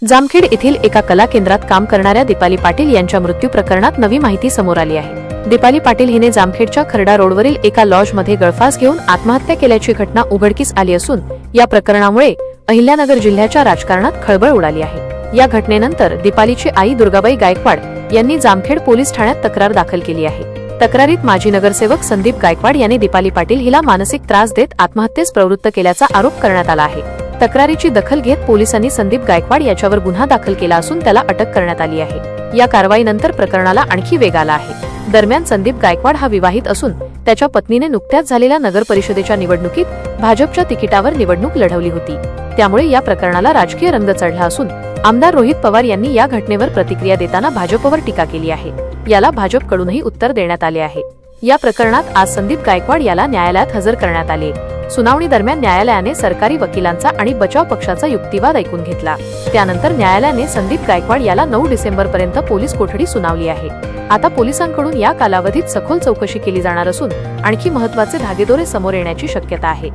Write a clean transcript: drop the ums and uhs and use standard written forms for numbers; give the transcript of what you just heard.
जामखेड येथील एका कला केंद्रात काम करणाऱ्या दीपाली पाटील यांच्या मृत्यू प्रकरणात नवी माहिती समोर आली आहे। दीपाली पाटील हिने जामखेडच्या खर्डा रोडवरील एका लॉजमध्ये गळफास घेऊन आत्महत्या केल्याची घटना उघडकीस आली असून या प्रकरणामुळे अहिल्यानगर जिल्ह्याच्या राजकारणात खळबळ उडाली आहे। या घटनेनंतर दीपालीची आई दुर्गाबाई गायकवाड यांनी जामखेड पोलीस ठाण्यात तक्रार दाखल केली आहे। तक्रारीत माजी नगरसेवक संदीप गायकवाड यांनी दीपाली पाटील हिला मानसिक त्रास देत आत्महत्येस प्रवृत्त केल्याचा आरोप करण्यात आला आहे। तक्रारीची दखल घेत पोलिसांनी संदीप गायकवाड याच्यावर गुन्हा दाखल केला असून त्याला अटक करण्यात आली आहे। या कारवाईनंतर प्रकरणाला आणखी वेग आला आहे। दरम्यान संदीप गायकवाड हा विवाहित असून त्याच्या पत्नीने नुकत्याच झालेल्या नगर परिषदेच्या निवडणुकीत भाजपच्या तिकिटावर निवडणूक लढवली होती। त्यामुळे या प्रकरणाला राजकीय रंग चढला असून आमदार रोहित पवार यांनी या घटनेवर प्रतिक्रिया देताना भाजपवर टीका केली आहे। याला भाजपकडूनही उत्तर देण्यात आले आहे। या प्रकरणात आज संदीप गायकवाड याला न्यायालयात हजर करण्यात आले। सुनावणी दरम्यान न्यायालयाने सरकारी वकिलांचा आणि बचाव पक्षाचा युक्तिवाद ऐकून घेतला। त्यानंतर न्यायालयाने संदीप गायकवाड याला 9 डिसेंबरपर्यंत पोलीस कोठडी सुनावली आहे। आता पोलिसांकडून या कालावधीत सखोल चौकशी केली जाणार असून आणखी महत्त्वाचे धागेदोरे समोर येण्याची शक्यता आहे।